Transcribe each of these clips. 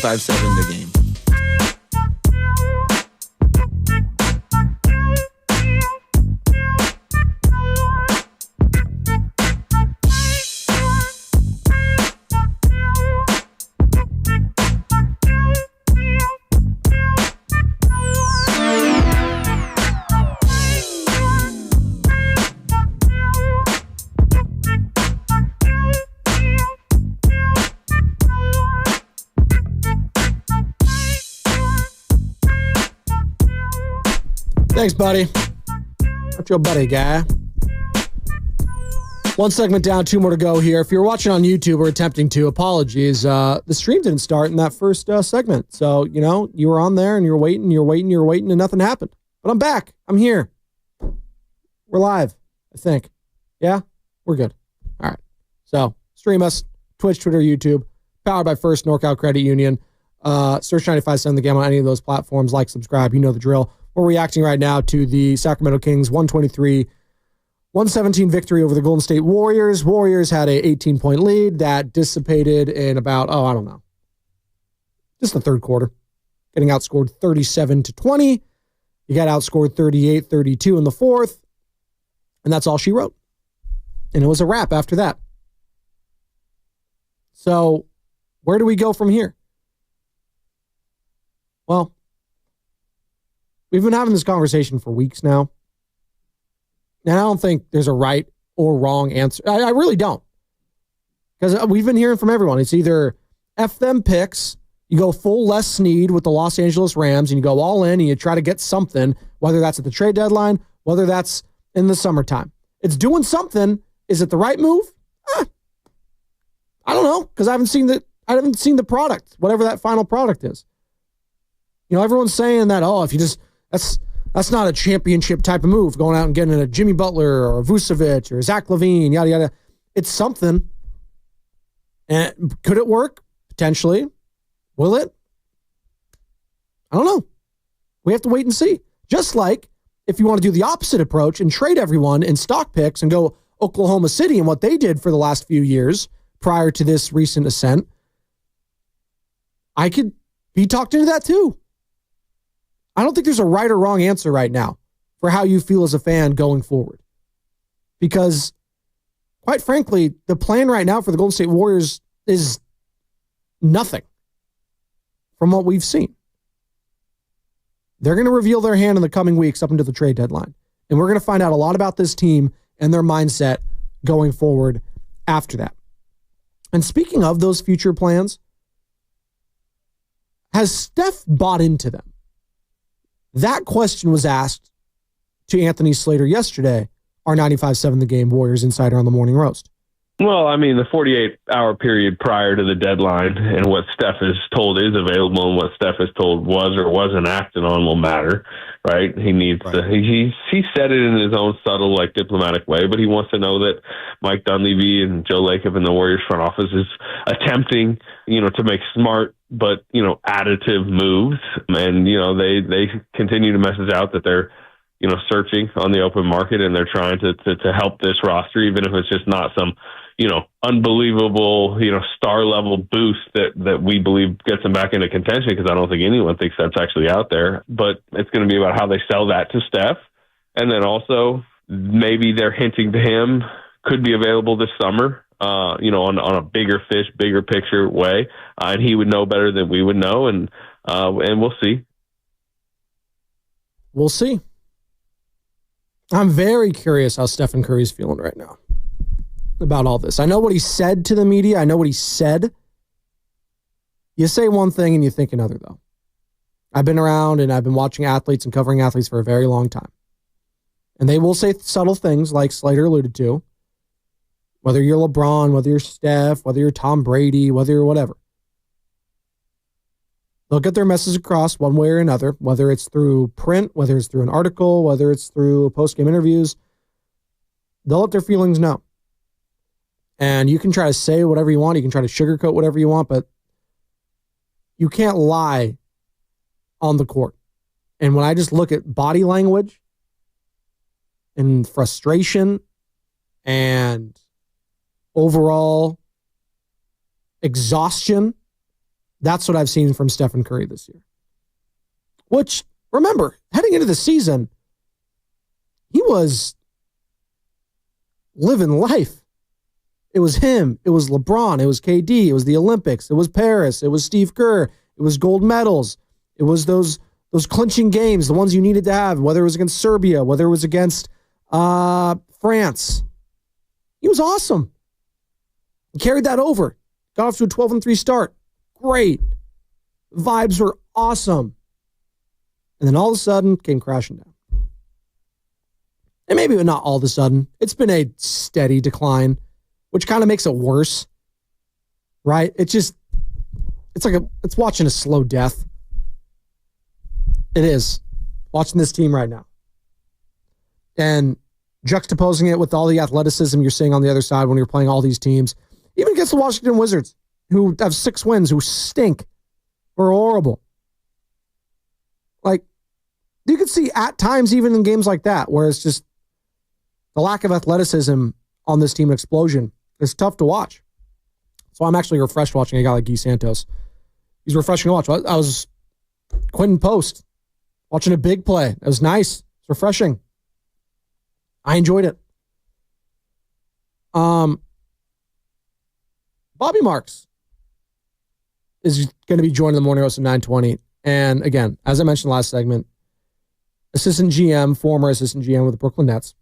95.7 The Game. Thanks, buddy. That's your buddy, guy. One segment down, two more to go here. If you're watching on YouTube or attempting to, apologies. The stream didn't start in that first segment. So, you were on there and you're waiting, and nothing happened. But I'm back. I'm here. We're live, I think. Yeah? We're good. All right. So, stream us, Twitch, Twitter, YouTube, powered by First NorCal Credit Union. Search 95.7 The Game on any of those platforms. Like, subscribe. You know the drill. We're reacting right now to the Sacramento Kings 123-117 victory over the Golden State Warriors. Warriors had a 18-point lead that dissipated in about, just the third quarter. Getting outscored 37-20. You got outscored 38-32 in the fourth. And that's all she wrote. And it was a wrap after that. So where do we go from here? Well, we've been having this conversation for weeks now. And I don't think there's a right or wrong answer. I really don't. Because we've been hearing from everyone. It's either F them picks, you go full Les Snead with the Los Angeles Rams, and you go all in and you try to get something, whether that's at the trade deadline, whether that's in the summertime. It's doing something. Is it the right move? I don't know, because I haven't seen the product, whatever that final product is. Everyone's saying that, if you just That's not a championship type of move, going out and getting a Jimmy Butler or a Vucevic or Zach LaVine, yada, yada. It's something. And could it work? Potentially. Will it? I don't know. We have to wait and see. Just like if you want to do the opposite approach and trade everyone in stock picks and go Oklahoma City and what they did for the last few years prior to this recent ascent, I could be talked into that too. I don't think there's a right or wrong answer right now for how you feel as a fan going forward. Because, quite frankly, the plan right now for the Golden State Warriors is nothing from what we've seen. They're going to reveal their hand in the coming weeks up until the trade deadline. And we're going to find out a lot about this team and their mindset going forward after that. And speaking of those future plans, has Steph bought into them? That question was asked to Anthony Slater yesterday, our 95.7 The Game Warriors insider on the Morning Roast. Well, I mean, the 48-hour period prior to the deadline and what Steph is told is available and what Steph is told was or wasn't acted on will matter, right? He needs to, he said it in his own subtle, diplomatic way, but he wants to know that Mike Dunleavy and Joe Lacob in the Warriors front office is attempting, to make smart but, additive moves. And, they continue to message out that they're, searching on the open market and they're trying to help this roster, even if it's just not some, unbelievable, star level boost that we believe gets them back into contention, because I don't think anyone thinks that's actually out there. But it's going to be about how they sell that to Steph. And then also maybe they're hinting to him could be available this summer, on a bigger fish, bigger picture way. And he would know better than we would know. And we'll see. We'll see. I'm very curious how Stephen Curry's feeling right now about all this. I know what he said to the media. I know what he said. You say one thing and you think another, though. I've been around and I've been watching athletes and covering athletes for a very long time. And they will say subtle things like Slater alluded to. Whether you're LeBron, whether you're Steph, whether you're Tom Brady, whether you're whatever. They'll get their message across one way or another, whether it's through print, whether it's through an article, whether it's through post-game interviews. They'll let their feelings know. And you can try to say whatever you want. You can try to sugarcoat whatever you want, but you can't lie on the court. And when I just look at body language and frustration and overall exhaustion That's what I've seen from Stephen Curry this year. Which, remember, heading into the season, he was living life. It was him. It was LeBron. It was KD. It was the Olympics. It was Paris. It was Steve Kerr. It was gold medals. It was those clinching games, the ones you needed to have, whether it was against Serbia, whether it was against France. He was awesome. He carried that over. Got off to a 12-3 start. Great. Vibes were awesome. And then all of a sudden, came crashing down. And maybe not all of a sudden. It's been a steady decline, which kind of makes it worse. Right? It's watching a slow death. It is. Watching this team right now. And juxtaposing it with all the athleticism you're seeing on the other side when you're playing all these teams, even against the Washington Wizards, who have 6 wins, who stink, or horrible. Like, you can see at times, even in games like that, where it's just the lack of athleticism on this team explosion is tough to watch. So I'm actually refreshed watching a guy like Guy Santos. He's refreshing to watch. I was Quentin Post watching a big play. It was nice. It's refreshing. I enjoyed it. Bobby Marks is going to be joining the morning host at 9:20. And again, as I mentioned last segment, assistant GM, former assistant GM with the Brooklyn Nets,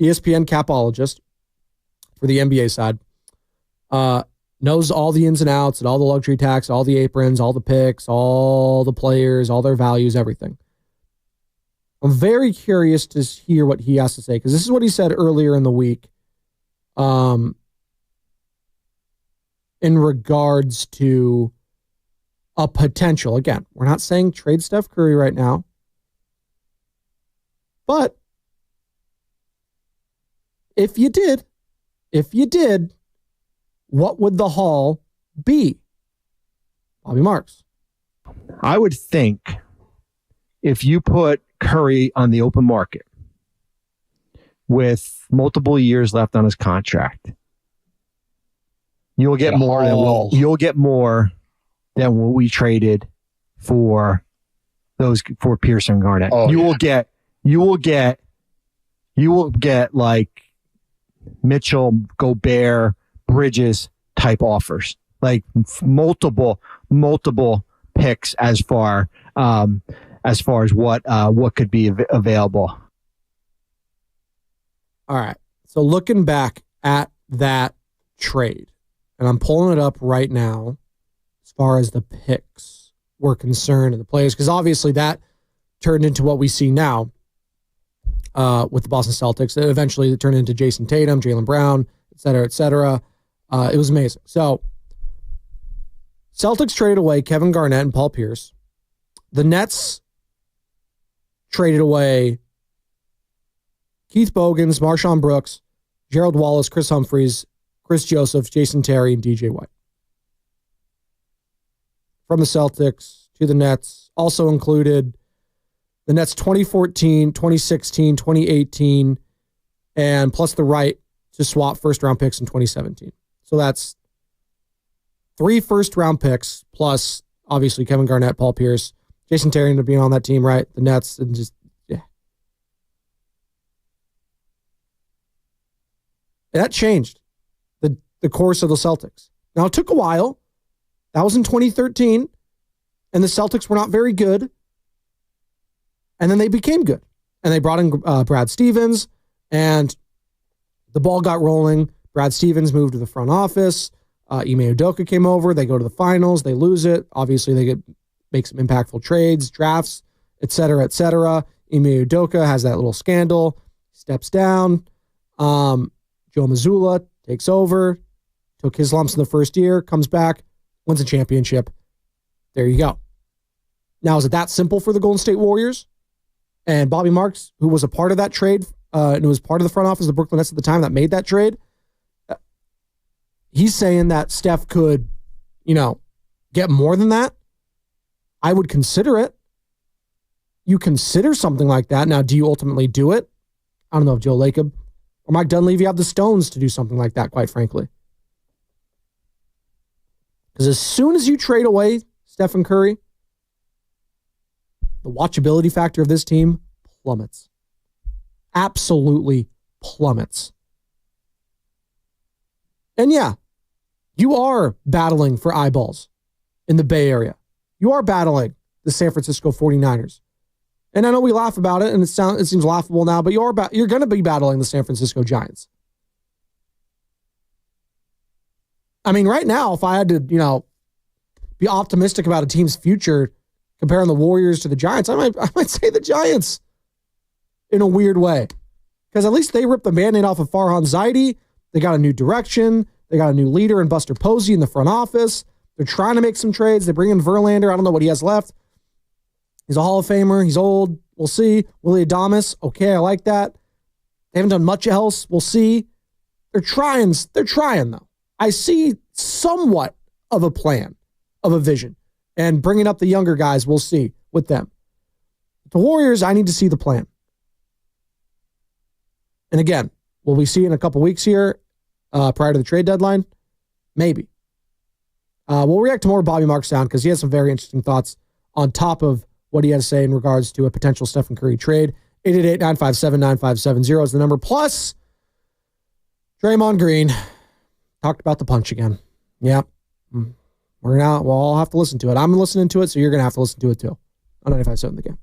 ESPN capologist for the NBA side, knows all the ins and outs and all the luxury tax, all the aprons, all the picks, all the players, all their values, everything. I'm very curious to hear what he has to say, because this is what he said earlier in the week in regards to a potential. Again, we're not saying trade Steph Curry right now, but if you did, what would the haul be? Bobby Marks. I would think if you put Curry on the open market with multiple years left on his contract, you'll get more than what we traded for Pearson and Garnett. You will get like Mitchell, Gobert, Bridges type offers, like multiple picks as far as what could be available. All right. So looking back at that trade, and I'm pulling it up right now as far as the picks were concerned and the players, because obviously that turned into what we see now with the Boston Celtics. Eventually it turned into Jason Tatum, Jaylen Brown, et cetera, et cetera. It was amazing. So Celtics traded away Kevin Garnett and Paul Pierce. The Nets traded away Keith Bogans, Marshawn Brooks, Gerald Wallace, Chris Humphries, Chris Joseph, Jason Terry, and DJ White. From the Celtics to the Nets also included the Nets 2014, 2016, 2018, and plus the right to swap first-round picks in 2017. So that's 3 first-round picks, plus obviously Kevin Garnett, Paul Pierce, Jason Terry ended up being on that team, right? The Nets, and just, yeah. That changed the course of the Celtics. Now, it took a while. That was in 2013, and the Celtics were not very good. And then they became good. And they brought in Brad Stevens, and the ball got rolling. Brad Stevens moved to the front office. Ime Udoka came over. They go to the finals. They lose it. Obviously, they make some impactful trades, drafts, et cetera, et cetera. Ime Udoka has that little scandal, steps down. Joe Mazzulla takes over, took his lumps in the first year, comes back, wins a championship. There you go. Now, is it that simple for the Golden State Warriors? And Bobby Marks, who was a part of that trade, and who was part of the front office of the Brooklyn Nets at the time that made that trade, he's saying that Steph could, get more than that. I would consider it. You consider something like that. Now, do you ultimately do it? I don't know if Joe Lacob or Mike Dunleavy have the stones to do something like that, quite frankly. Because as soon as you trade away Stephen Curry, the watchability factor of this team plummets. Absolutely plummets. And yeah, you are battling for eyeballs in the Bay Area. You are battling the San Francisco 49ers. And I know we laugh about it, and it seems laughable now, but you're going to be battling the San Francisco Giants. I mean, right now, if I had to, be optimistic about a team's future, comparing the Warriors to the Giants, I might say the Giants in a weird way. Because at least they ripped the Band-Aid off of Farhan Zaidi. They got a new direction. They got a new leader in Buster Posey in the front office. They're trying to make some trades. They bring in Verlander. I don't know what he has left. He's a Hall of Famer. He's old. We'll see. Willie Adames. Okay, I like that. They haven't done much else. We'll see. They're trying. They're trying, though. I see somewhat of a plan, of a vision. And bringing up the younger guys, we'll see with them. The Warriors, I need to see the plan. And again, will we see in a couple weeks here prior to the trade deadline? Maybe. We'll react to more Bobby Marks sound because he has some very interesting thoughts on top of what he had to say in regards to a potential Stephen Curry trade. 888-957-9570 is the number. Plus, Draymond Green talked about the punch again. Yeah. We'll all have to listen to it. I'm listening to it, so you're going to have to listen to it too. On 95.7 The Game.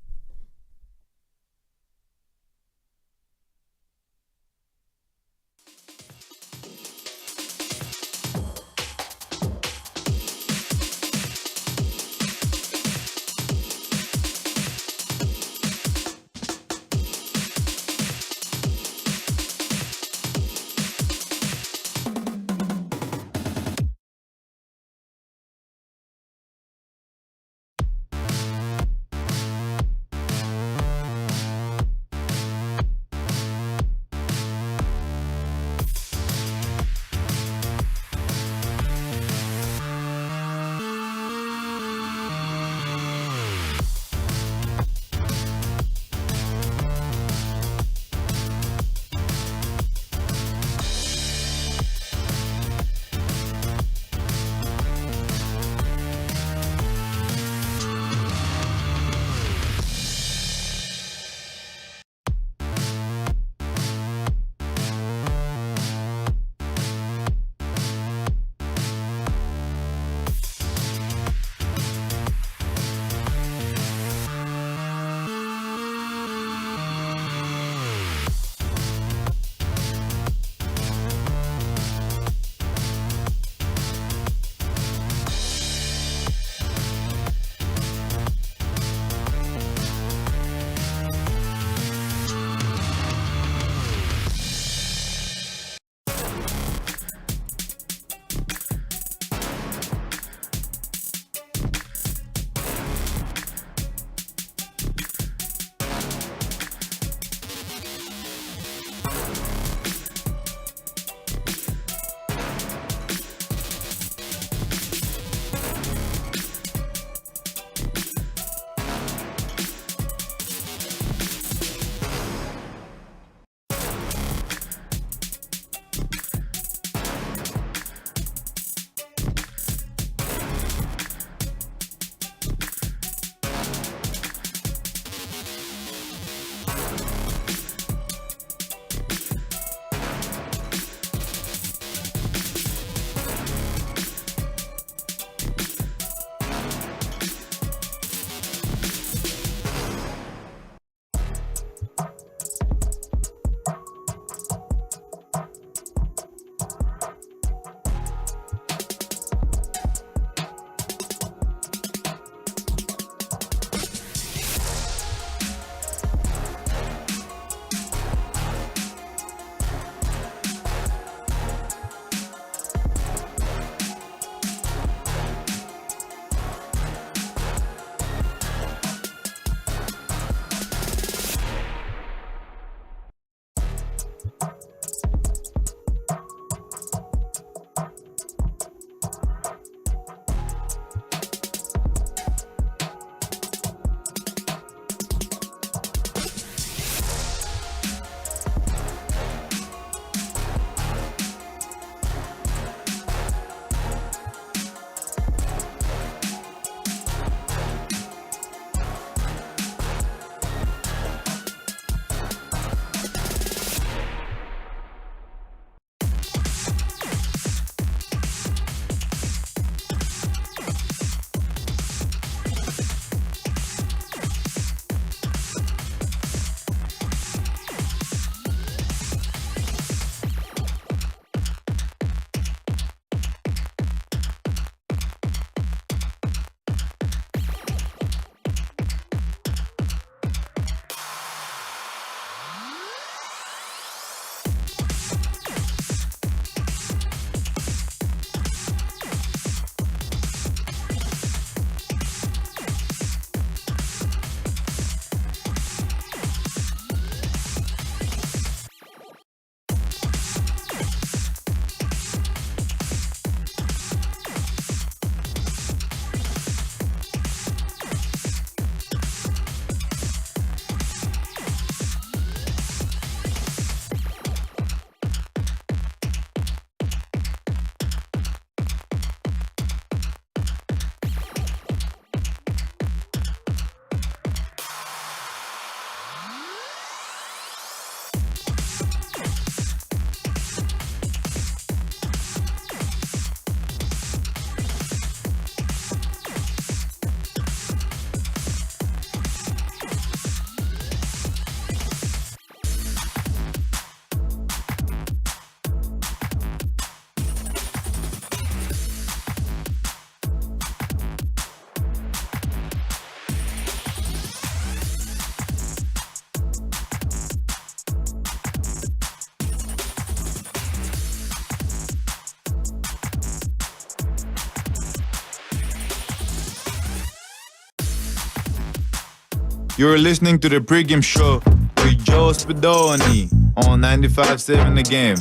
You're listening to the Pregame Show with Joe Spadoni on 95.7 The Game.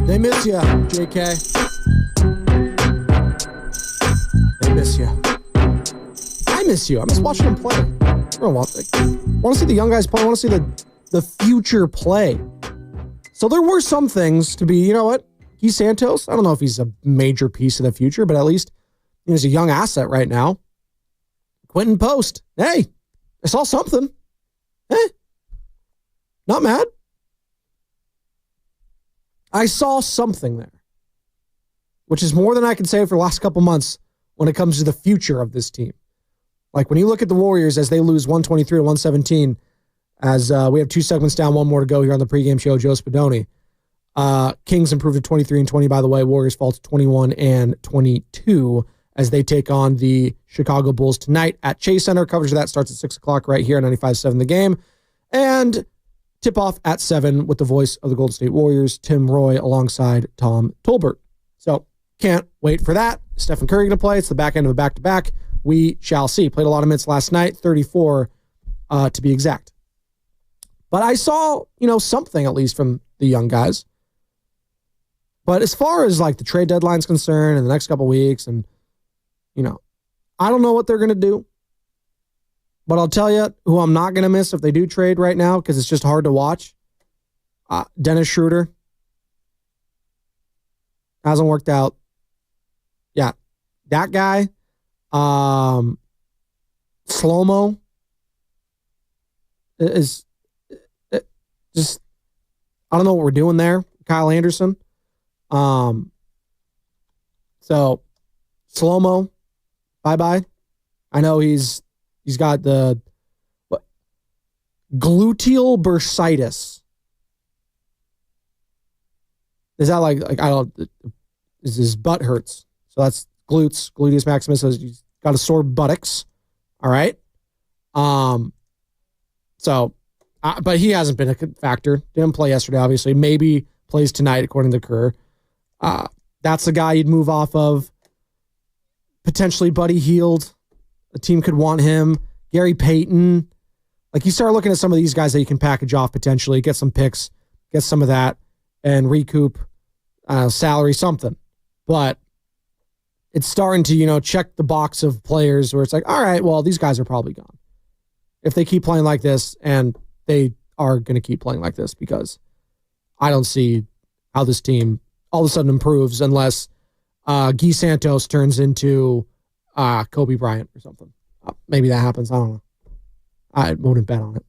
They miss you, JK. They miss you. I miss you. I miss watching them play. I want to see the young guys play. I want to see the future play. So there were some things to be, you know what? He's Santos. I don't know if he's a major piece of the future, but at least he's a young asset right now. Quentin Post. Hey, I saw something. Not mad. I saw something there, which is more than I can say for the last couple months when it comes to the future of this team. Like when you look at the Warriors as they lose 123 to 117, as we have 2 segments down, 1 more to go here on the pregame show, Joe Spadoni. Kings improved to 23-20, by the way. Warriors fall to 21-22 as they take on the Chicago Bulls tonight at Chase Center. Coverage of that starts at 6 o'clock right here on 95.7 The Game. And tip-off at 7 with the voice of the Golden State Warriors, Tim Roy, alongside Tom Tolbert. So, can't wait for that. Stephen Curry going to play. It's the back end of a back-to-back. We shall see. Played a lot of minutes last night, 34 to be exact. But I saw, something at least from the young guys. But as far as like the trade deadline's concerned in the next couple weeks, and, I don't know what they're going to do. But I'll tell you who I'm not going to miss if they do trade right now, because it's just hard to watch. Dennis Schroeder. Hasn't worked out. Yeah. That guy. Slow-mo. Is just, I don't know what we're doing there. Kyle Anderson. So, slow-mo. Bye-bye. I know he's got the gluteal bursitis. Is that like I don't? His butt hurts, so that's gluteus maximus. So he's got a sore buttocks. All right. But he hasn't been a factor. Didn't play yesterday, obviously. Maybe plays tonight, according to Kerr. That's the guy you'd move off of. Potentially Buddy Hield. A team could want him. Gary Payton. Like, you start looking at some of these guys that you can package off potentially, get some picks, get some of that, and recoup salary, something. But it's starting to, check the box of players where it's like, all right, well, these guys are probably gone. If they keep playing like this, and they are going to keep playing like this, because I don't see how this team all of a sudden improves unless Guy Santos turns into Kobe Bryant or something. Maybe that happens. I don't know. I wouldn't bet on it.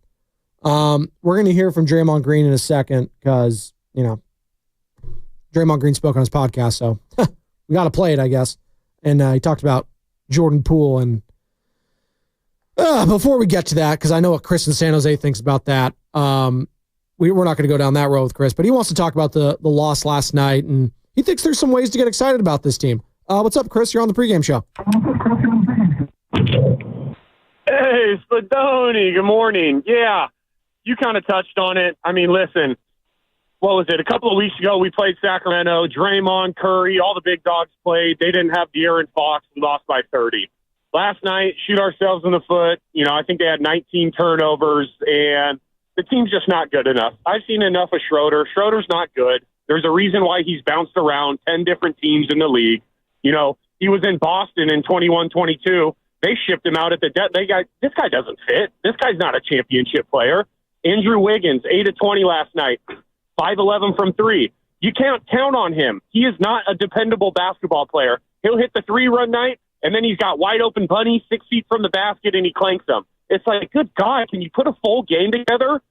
We're going to hear from Draymond Green in a second because, Draymond Green spoke on his podcast, so we got to play it, I guess. And he talked about Jordan Poole. And before we get to that, because I know what Chris in San Jose thinks about that, we're not going to go down that road with Chris, but he wants to talk about the loss last night, and he thinks there's some ways to get excited about this team. What's up, Chris? You're on the pregame show. Hey, Spadoni. Good morning. Yeah, you kind of touched on it. I mean, listen, what was it? A couple of weeks ago, we played Sacramento. Draymond, Curry, all the big dogs played. They didn't have De'Aaron Fox. We lost by 30. Last night, shoot ourselves in the foot. I think they had 19 turnovers, and the team's just not good enough. I've seen enough of Schroeder. Schroeder's not good. There's a reason why he's bounced around 10 different teams in the league. He was in Boston in 21-22. They shipped him out at the this guy doesn't fit. This guy's not a championship player. Andrew Wiggins, 8 of 20 last night, 5-11 from 3. You can't count on him. He is not a dependable basketball player. He'll hit the 3-run night, and then he's got wide open bunnies 6 feet from the basket, and he clanks them. It's like, good God, can you put a full game together?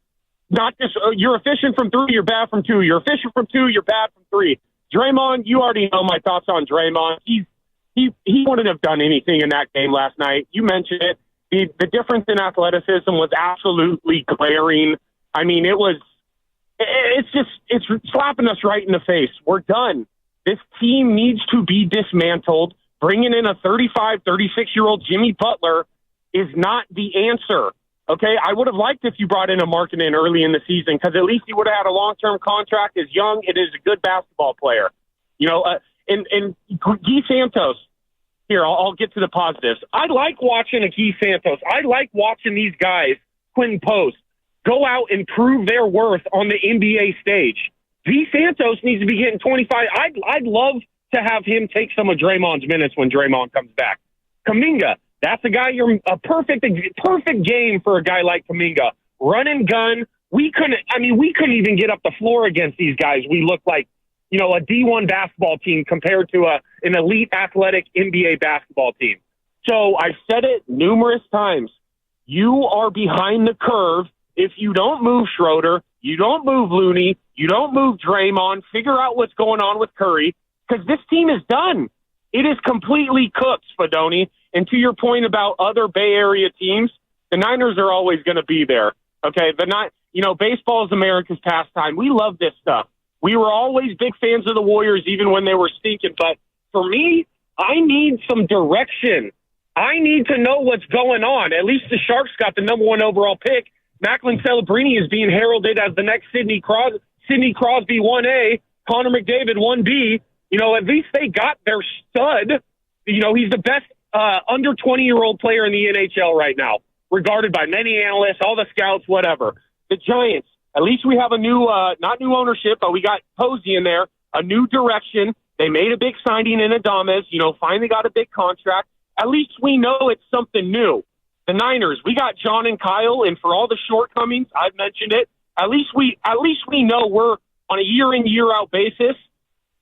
Not just, you're efficient from 3, you're bad from 2. You're efficient from 2, you're bad from 3. Draymond, you already know my thoughts on Draymond. He wouldn't have done anything in that game last night. You mentioned it. The difference in athleticism was absolutely glaring. I mean, it's slapping us right in the face. We're done. This team needs to be dismantled. Bringing in a 35, 36-year-old Jimmy Butler is not the answer. Okay, I would have liked if you brought in a Markkanen early in the season because at least he would have had a long-term contract. Is young. It is a good basketball player. And Guy Santos. Here, I'll get to the positives. I like watching a Guy Santos. I like watching these guys, Quentin Post, go out and prove their worth on the NBA stage. Guy Santos needs to be getting 25. I'd love to have him take some of Draymond's minutes when Draymond comes back. Kuminga, that's a guy. You're a perfect game for a guy like Kuminga. Run and gun. We couldn't even get up the floor against these guys. We look like, a D1 basketball team compared to an elite athletic NBA basketball team. So I've said it numerous times. You are behind the curve if you don't move Schroeder, you don't move Looney, you don't move Draymond, figure out what's going on with Curry, because this team is done. It is completely cooked, Spadoni. And to your point about other Bay Area teams, the Niners are always going to be there. Okay, baseball is America's pastime. We love this stuff. We were always big fans of the Warriors, even when they were stinking. But for me, I need some direction. I need to know what's going on. At least the Sharks got the number 1 overall pick. Macklin Celebrini is being heralded as the next Sidney Crosby 1A, Connor McDavid 1B. At least they got their stud. He's the best under 20-year-old player in the NHL right now, regarded by many analysts, all the scouts, whatever. The Giants, at least we have a new, not new ownership, but we got Posey in there, a new direction. They made a big signing in Adames, finally got a big contract. At least we know it's something new. The Niners, we got John and Kyle, and for all the shortcomings, I've mentioned it, at least we know we're on a year-in, year-out basis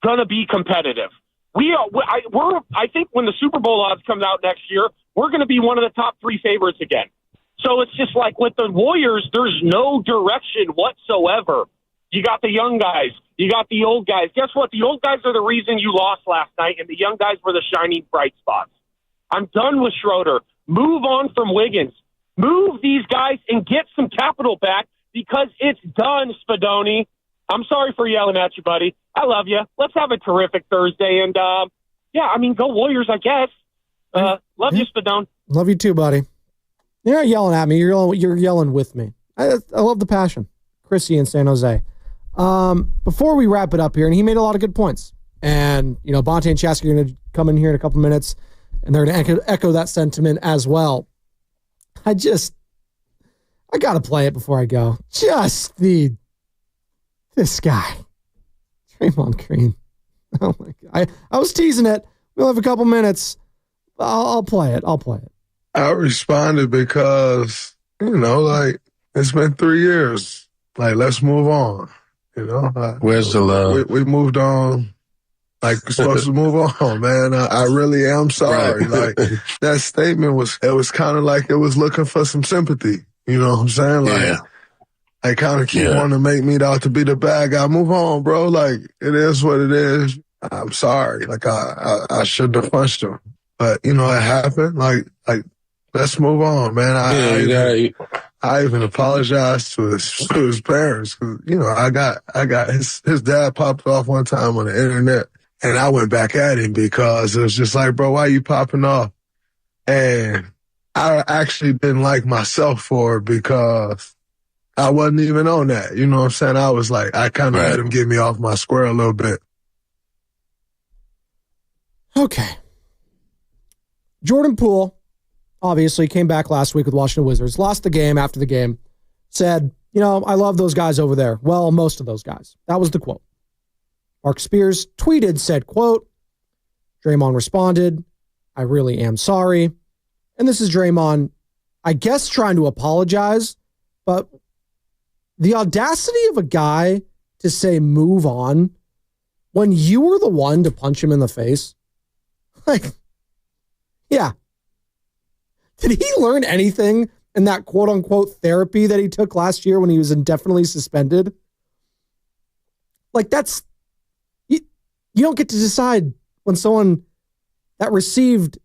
going to be competitive. I think when the Super Bowl odds come out next year, we're going to be one of the top 3 favorites again. So it's just like with the Warriors, there's no direction whatsoever. You got the young guys. You got the old guys. Guess what? The old guys are the reason you lost last night, and the young guys were the shining bright spots. I'm done with Schroeder. Move on from Wiggins. Move these guys and get some capital back because it's done, Spadoni. I'm sorry for yelling at you, buddy. I love you. Let's have a terrific Thursday. And, go Warriors, I guess. Love you, Spadoni. Love you too, buddy. You're not yelling at me. You're yelling with me. I love the passion. Chrissy in San Jose. Before we wrap it up here, and he made a lot of good points. And, Bonte and Chaska are going to come in here in a couple minutes, and they're going to echo that sentiment as well. I got to play it before I go. This guy, Draymond Green. Oh, my God. I was teasing it. We'll have a couple minutes. I'll play it. I responded because, it's been 3 years. Let's move on. Where's the love? We moved on. We're supposed to move on, man. I really am sorry. Right. That statement was kind of like it was looking for some sympathy. You know what I'm saying? Yeah. I kind of keep wanting to make me out to be the bad guy. Move on, bro. It is what it is. I'm sorry. I shouldn't have punched him. But, it happened. Let's move on, man. I even apologized to his parents because, I got his dad popped off one time on the internet and I went back at him because it was just like, bro, why you popping off? And I actually didn't like myself for it because I wasn't even on that. You know what I'm saying? I was like, I kind of let him get me off my square a little bit. Okay. Jordan Poole obviously came back last week with Washington Wizards, lost the game after the game, said, I love those guys over there. Well, most of those guys. That was the quote. Mark Spears tweeted, said, quote, Draymond responded, I really am sorry. And this is Draymond, I guess, trying to apologize, but the audacity of a guy to say move on when you were the one to punch him in the face. Yeah. Did he learn anything in that quote unquote therapy that he took last year when he was indefinitely suspended? You don't get to decide when someone that received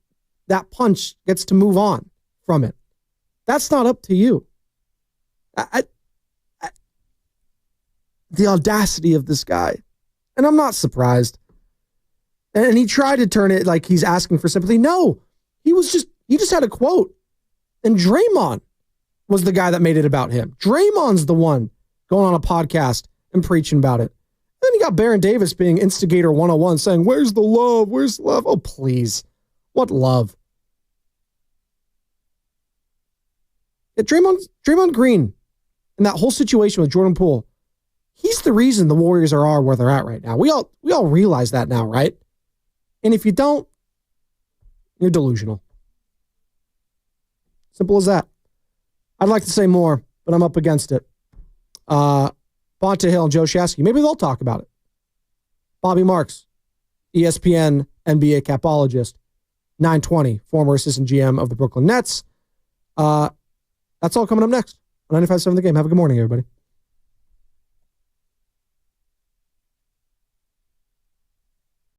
that punch gets to move on from it. That's not up to you. The audacity of this guy. And I'm not surprised. And he tried to turn it like he's asking for sympathy. No, he just had a quote. And Draymond was the guy that made it about him. Draymond's the one going on a podcast and preaching about it. Then you got Baron Davis being instigator 101 saying, where's the love? Where's the love? Oh, please. What love? Yeah, Draymond Green and that whole situation with Jordan Poole, he's the reason the Warriors are where they're at right now. We all realize that now, right? And if you don't, you're delusional. Simple as that. I'd like to say more, but I'm up against it. Bonta Hill and Joe Shasky, maybe they'll talk about it. Bobby Marks, ESPN NBA capologist, 920, former assistant GM of the Brooklyn Nets. That's all coming up next on 95.7 The Game. Have a good morning, everybody.